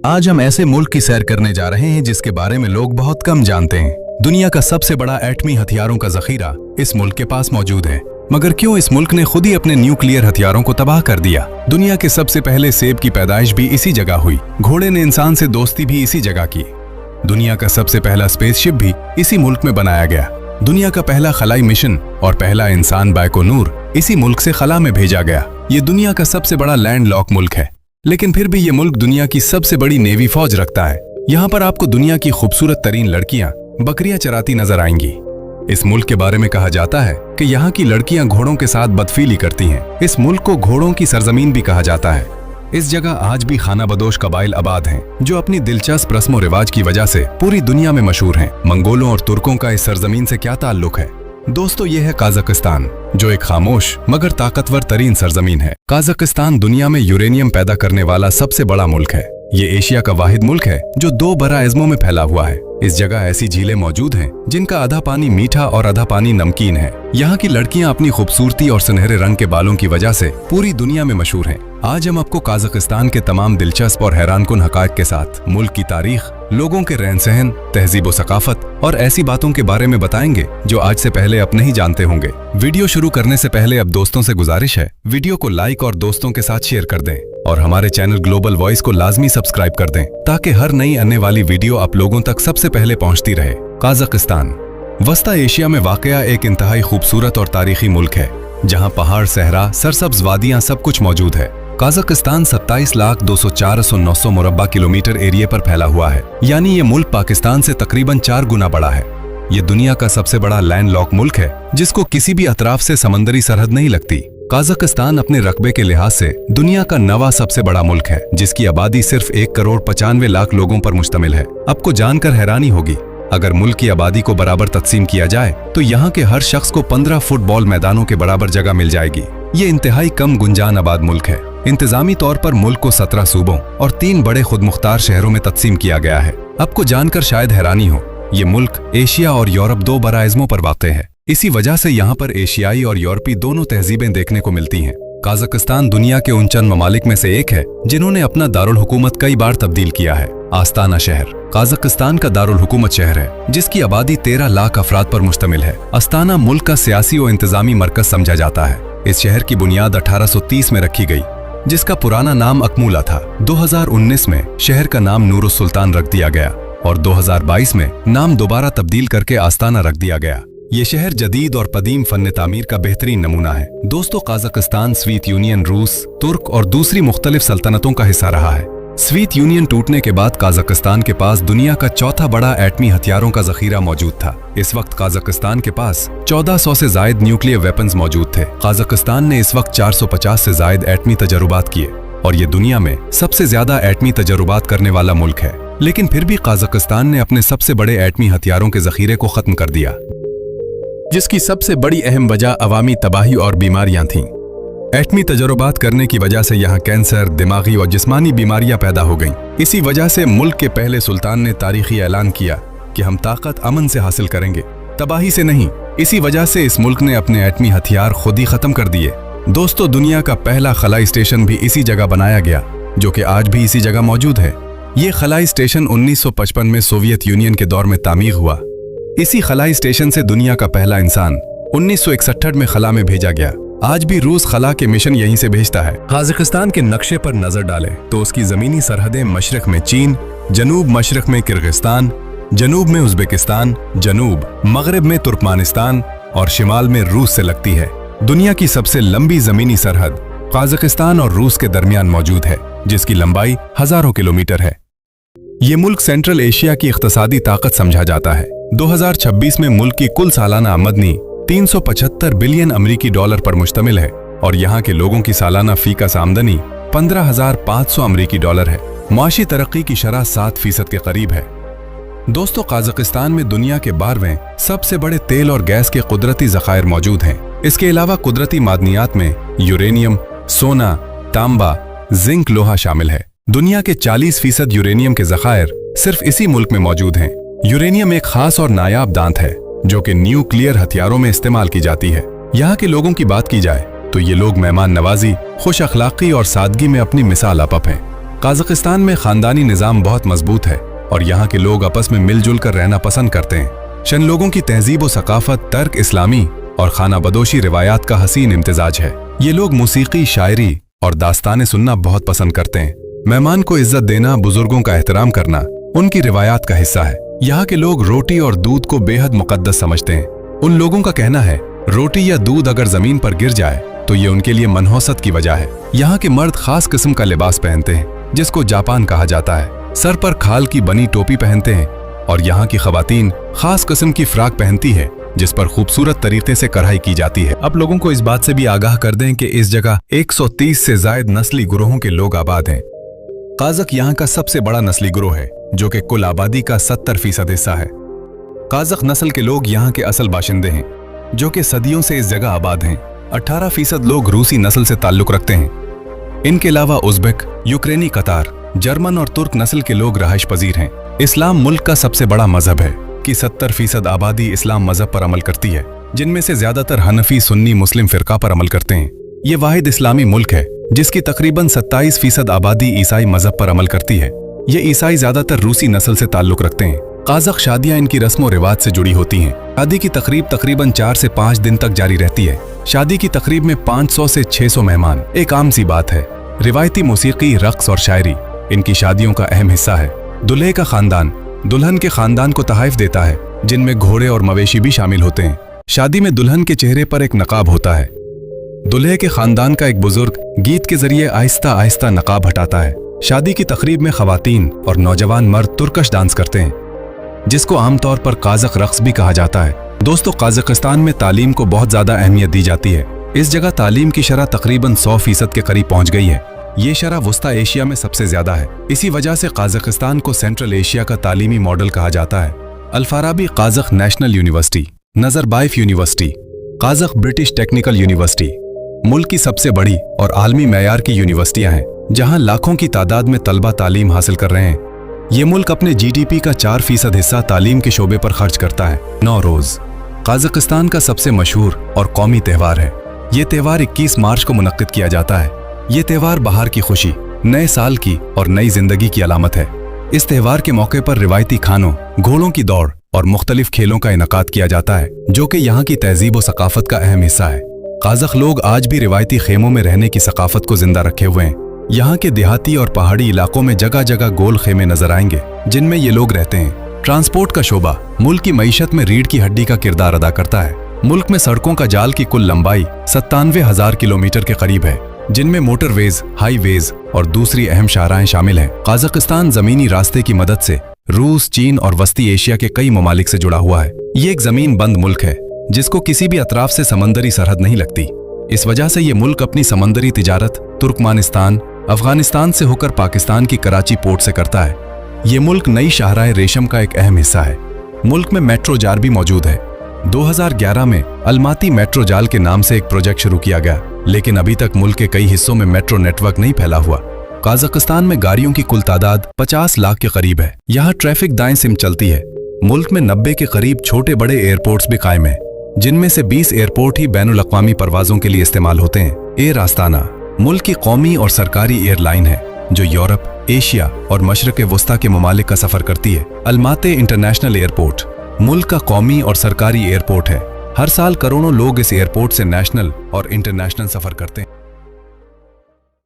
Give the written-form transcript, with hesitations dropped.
आज हम ऐसे मुल्क की सैर करने जा रहे हैं जिसके बारे में लोग बहुत कम जानते हैं। दुनिया का सबसे बड़ा एटमी हथियारों का जखीरा इस मुल्क के पास मौजूद है। मगर क्यों इस मुल्क ने खुद ही अपने न्यूक्लियर हथियारों को तबाह कर दिया? दुनिया के सबसे पहले सेब की पैदाइश भी इसी जगह हुई। घोड़े ने इंसान से दोस्ती भी इसी जगह की। दुनिया का सबसे पहला स्पेसशिप भी इसी मुल्क में बनाया गया। दुनिया का पहला खलाई मिशन और पहला इंसान बायकोनूर इसी मुल्क से खला में भेजा गया। ये दुनिया का सबसे बड़ा लैंड लॉक मुल्क है, लेकिन फिर भी ये मुल्क दुनिया की सबसे बड़ी नेवी फौज रखता है। यहाँ पर आपको दुनिया की खूबसूरत तरीन लड़कियां बकरियां चराती नजर आएंगी। इस मुल्क के बारे में कहा जाता है कि यहाँ की लड़कियां घोड़ों के साथ बदफीली करती हैं। इस मुल्क को घोड़ों की सरजमीन भी कहा जाता है। इस जगह आज भी खाना बदोश कबाइल आबाद हैं, जो अपनी दिलचस्प रस्म और रिवाज की वजह से पूरी दुनिया में मशहूर हैं। मंगोलों और तुर्कों का इस सरजमीन से क्या ताल्लुक है? दोस्तों, ये है काज़ाकिस्तान, जो एक खामोश मगर ताकतवर तरीन सरजमीन है। काज़ाकिस्तान दुनिया में यूरेनियम पैदा करने वाला सबसे बड़ा मुल्क है। ये एशिया का वाहिद मुल्क है जो 2 बड़ा इज़्मों में फैला हुआ है। इस जगह ऐसी झीलें मौजूद हैं जिनका आधा पानी मीठा और आधा पानी नमकीन है। यहाँ की लड़कियाँ अपनी खूबसूरती और सुनहरे रंग के बालों की वजह से पूरी दुनिया में मशहूर हैं। आज हम आपको काज़ाकिस्तान के तमाम दिलचस्प और हैरानकुन हक़ाइक़ के साथ मुल्क की तारीख, लोगों के रहन सहन, तहजीब व सकाफत और ऐसी बातों के बारे में बताएंगे जो आज से पहले आप नहीं जानते होंगे। वीडियो शुरू करने से पहले अब दोस्तों से गुजारिश है, वीडियो को लाइक और दोस्तों के साथ शेयर कर दें और हमारे चैनल ग्लोबल वॉइस को लाजमी सब्सक्राइब कर दें, ताकि हर नई आने वाली वीडियो आप लोगों तक सबसे पहले पहुंचती रहे। काज़ाकिस्तान वस्ता एशिया में वाक़या एक इंतहाई खूबसूरत और तारीखी मुल्क है, जहां पहाड़, सहरा, सरसब्ज वादियां सब कुछ मौजूद है। काज़ाकिस्तान 27,204,900 मुरब्बा किलोमीटर एरिया पर फैला हुआ है, यानी ये मुल्क पाकिस्तान से तकरीबन 4 गुना बड़ा है। ये दुनिया का सबसे बड़ा लैंड लॉक मुल्क है, जिसको किसी भी अतराफ से समंदरी सरहद नहीं लगती। काज़ाकिस्तान अपने रकबे के लिहाज से दुनिया का 9वां सबसे बड़ा मुल्क है, जिसकी आबादी सिर्फ 1,95,00,000 लोगों पर मुश्तमिल है। आपको जानकर हैरानी होगी, अगर मुल्क की आबादी को बराबर तकसीम किया जाए तो यहाँ के हर शख्स को 15 फुटबॉल मैदानों के बराबर जगह मिल जाएगी। ये इंतहाई कम गुंजान आबाद मुल्क है। इंतजामी तौर पर मुल्क को 17 सूबों और 3 बड़े खुद मुख्तार शहरों में तकसीम किया गया है। आपको जानकर शायद हैरानी हो, ये मुल्क एशिया और यूरोप 2 बड़ा इज़्मों पर वाक़ है। इसी वजह से यहाँ पर एशियाई और यूरोपी दोनों तहजीबें देखने को मिलती हैं। काज़ाकिस्तान दुनिया के उन चंद ममालिक में से एक है जिन्होंने अपना दारुल हुकूमत कई बार तब्दील किया है। आस्ताना शहर काज़ाकिस्तान का दारुल हुकूमत शहर है, जिसकी आबादी 13 लाख अफराद पर मुश्तमिल है। अस्ताना मुल्क का सियासी और इंतजामी मरकज समझा जाता है। इस शहर की बुनियाद 1830 में रखी गई, जिसका पुराना नाम अकमूला था। 2019 में शहर का नाम नूरुस सुल्तान रख दिया गया और 2022 में नाम दोबारा तब्दील करके आस्ताना रख दिया गया। ये शहर जदीद और कदीम फन तामीर का बेहतरीन नमूना है। दोस्तों, काज़ाकिस्तान स्वीत यूनियन, रूस, तुर्क और दूसरी मुख्तलिफ सल्तनतों का हिस्सा रहा है। स्वीत यूनियन टूटने के बाद काज़ाकिस्तान के पास दुनिया का 4था बड़ा एटमी हथियारों का जखीरा मौजूद था। इस वक्त काज़ाकिस्तान के पास 1400 से जायद न्यूक्लियर वेपन्स मौजूद थे। काज़ाकिस्तान ने इस वक्त 450 से जायद एटमी तजर्बात किए और ये दुनिया में सबसे ज्यादा एटमी तजर्बात करने वाला मुल्क है। लेकिन फिर भी काज़ाकिस्तान ने अपने सबसे बड़े एटमी हथियारों के जखीरे को खत्म कर दिया, जिसकी सबसे बड़ी अहम वजह अवामी तबाही और बीमारियां थीं। एटमी तजर्बात करने की वजह से यहाँ कैंसर, दिमागी और जिस्मानी बीमारियां पैदा हो गईं। इसी वजह से मुल्क के पहले सुल्तान ने तारीखी ऐलान किया कि हम ताकत अमन से हासिल करेंगे, तबाही से नहीं। इसी वजह से इस मुल्क ने अपने एटमी हथियार खुद ही खत्म कर दिए। दोस्तों, दुनिया का पहला खलाई स्टेशन भी इसी जगह बनाया गया, जो कि आज भी इसी जगह मौजूद है। ये खलाई स्टेशन 1955 में सोवियत यूनियन के दौर में तामीर हुआ। इसी खलाई स्टेशन से दुनिया का पहला इंसान 1961 में खला में भेजा गया। आज भी रूस खला के मिशन यहीं से भेजता है। काज़ाकिस्तान के नक्शे पर नजर डालें तो उसकी जमीनी सरहदें मशरक में चीन, जनूब मशरक में किर्गिस्तान, जनूब में उज़्बेकिस्तान, जनूब मगरब में तुर्कमानिस्तान और शिमाल में रूस से लगती है। दुनिया की सबसे लंबी जमीनी सरहद काज़ाकिस्तान और रूस के दरमियान मौजूद है, जिसकी लंबाई हजारों किलोमीटर है। ये मुल्क सेंट्रल एशिया की इख्तिसादी ताकत समझा जाता है। 2026 में मुल्क की कुल सालाना आमदनी 375 बिलियन अमेरिकी डॉलर पर मुश्तमिल है और यहाँ के लोगों की सालाना फीकस आमदनी 15,500 अमेरिकी डॉलर है। माशी तरक्की की शरह 7% के करीब है। दोस्तों, काज़ाकिस्तान में दुनिया के 12वें सबसे बड़े तेल और गैस के कुदरती ज़खायर मौजूद हैं। इसके अलावा कुदरती मादनियात में यूरेनियम, सोना, तांबा, जिंक, लोहा शामिल है। दुनिया के 40% यूरेनियम के ज़खायर सिर्फ इसी मुल्क में मौजूद हैं। यूरेनियम एक खास और नायाब दांत है जो कि न्यूक्लियर हथियारों में इस्तेमाल की जाती है। यहाँ के लोगों की बात की जाए तो ये लोग मेहमान नवाजी, खुश अखलाकी और सादगी में अपनी मिसाल आपप हैं। काज़ाकिस्तान में खानदानी निज़ाम बहुत मजबूत है और यहाँ के लोग आपस में मिलजुल कर रहना पसंद करते हैं। शन लोगों की तहजीब व सकाफत तर्क इस्लामी और खाना बदोशी रिवायात का हसीन इम्तिजाज है। ये लोग मूसीकी, शायरी और दास्तानें सुनना बहुत पसंद करते हैं। मेहमान को इज्जत देना, बुजुर्गों का एहतराम करना उनकी रिवायात का हिस्सा है। यहाँ के लोग रोटी और दूध को बेहद मुकद्दस समझते हैं। उन लोगों का कहना है, रोटी या दूध अगर जमीन पर गिर जाए तो ये उनके लिए मनहौसत की वजह है। यहाँ के मर्द खास किस्म का लिबास पहनते हैं जिसको जापान कहा जाता है। सर पर खाल की बनी टोपी पहनते हैं और यहाँ की खवातीन खास किस्म की फ्राक पहनती है जिस पर खूबसूरत तरीके से कढ़ाई की जाती है। अब लोगों को इस बात से भी आगाह कर दें कि इस जगह 130 से जायद नस्ली गुरोहों के लोग आबाद हैं। काज़क यहाँ का सबसे बड़ा नस्ली गुरोह है जो कि कुल आबादी का 70% हिस्सा है। काज़क नस्ल के लोग यहाँ के असल बाशिंदे हैं जो कि सदियों से इस जगह आबाद हैं। 18% लोग रूसी नस्ल से ताल्लुक रखते हैं। इनके अलावा उज़्बेक, यूक्रेनी, कतार, जर्मन और तुर्क नस्ल के लोग रहायश पजीर हैं। इस्लाम मुल्क का सबसे बड़ा मजहब है कि 70% आबादी इस्लाम मजहब पर अमल करती है, जिनमें से ज्यादातर हनफी, सुन्नी, मुस्लिम फिरका पर अमल करते हैं। ये वाहिद इस्लामी मुल्क है जिसकी तकरीबन 27% आबादी ईसाई मजहब पर अमल करती है। ये ईसाई ज्यादातर रूसी नस्ल से ताल्लुक रखते हैं। काज़क शादियां इनकी रस्म और रिवाज से जुड़ी होती हैं। शादी की तकरीब तकरीबन 4 से 5 दिन तक जारी रहती है। शादी की तकरीब में 500 से 600 मेहमान एक आम सी बात है। रिवायती मौसीकी, रक्स और शायरी इनकी शादियों का अहम हिस्सा है। दूल्हे का खानदान दुल्हन के खानदान को तोहफे देता है जिनमें घोड़े और मवेशी भी शामिल होते हैं। शादी में दुल्हन के चेहरे पर एक नकाब होता है। दूल्हे के खानदान का एक बुजुर्ग गीत के जरिए आहिस्ता आहिस्ता नकाब हटाता है। शादी की तकरीब में खवातीन और नौजवान मर्द तुर्कश डांस करते हैं जिसको आमतौर पर काज़क रक्स भी कहा जाता है। दोस्तों, काज़ाकिस्तान में तालीम को बहुत ज्यादा अहमियत दी जाती है। इस जगह तालीम की शरह तकरीबन 100% के करीब पहुंच गई है। ये शरह वस्ता एशिया में सबसे ज्यादा है। इसी वजह से काज़ाकिस्तान को सेंट्रल एशिया का तालीमी मॉडल कहा जाता है। Al-Farabi Kazakh national university, Nazarbayev university, Kazakh British technical university मुल्क की सबसे बड़ी और आलमी मेयार की यूनिवर्सिटियां हैं जहां लाखों की तादाद में तलबा तालीम हासिल कर रहे हैं। ये मुल्क अपने GDP का 4% हिस्सा तालीम के शोबे पर खर्च करता है। नौरोज़ काज़ाकिस्तान का सबसे मशहूर और कौमी त्यौहार है। ये त्यौहार 21 मार्च को मुनक्किद किया जाता है। ये त्यौहार बहार की खुशी, नए साल की और नई जिंदगी की अलामत है। इस त्यौहार के मौके पर रिवायती खानों, घोड़ों की दौड़ और मुख्तलिफ खेलों का इनकाद किया जाता है जो कि यहाँ की तहजीब व सकाफत का अहम हिस्सा है। काज़क लोग आज भी रिवायती खेमों में रहने की सकाफत को जिंदा रखे हुए हैं। यहाँ के देहाती और पहाड़ी इलाकों में जगह जगह गोल खेमे नजर आएंगे जिनमें ये लोग रहते हैं। ट्रांसपोर्ट का शोबा मुल्क की मईशत में रीढ़ की हड्डी का किरदार अदा करता है। मुल्क में सड़कों का जाल की कुल लंबाई 97,000 किलोमीटर के करीब है जिनमें मोटरवेज, हाईवेज और दूसरी अहम शाहराहें शामिल हैं। काज़ाकिस्तान जमीनी रास्ते की मदद से रूस, चीन और वस्ती एशिया के कई ममालिक से जुड़ा हुआ है। ये एक जमीन बंद मुल्क है जिसको किसी भी अतराफ से समंदरी सरहद नहीं लगती। इस वजह से ये मुल्क अपनी समंदरी तिजारत तुर्कमानिस्तान, अफगानिस्तान से होकर पाकिस्तान की कराची पोर्ट से करता है। ये मुल्क नई शाहराह रेशम का एक अहम हिस्सा है। मुल्क में मेट्रो जाल भी मौजूद है। 2011 में अलमाती मेट्रो जाल के नाम से एक प्रोजेक्ट शुरू किया गया, लेकिन अभी तक मुल्क के कई हिस्सों में मेट्रो नेटवर्क नहीं फैला हुआ। काज़ाकिस्तान में गाड़ियों की कुल तादाद 50 लाख के करीब है। यहाँ ट्रैफिक दाएं सिम चलती है। मुल्क में 90 के करीब छोटे बड़े एयरपोर्ट्स भी कायम हैं, जिनमें से 20 एयरपोर्ट ही बैनुल-अक़वामी परवाजों के लिए इस्तेमाल होते हैं। एयर आस्ताना मुल्क की कौमी और सरकारी एयरलाइन है जो यूरोप, एशिया और मशरक़ वस्ता के ममालिक का सफर करती है। अलमाते इंटरनेशनल एयरपोर्ट मुल्क का कौमी और सरकारी एयरपोर्ट है। हर साल करोड़ों लोग इस एयरपोर्ट से नेशनल और इंटरनेशनल सफर करते हैं।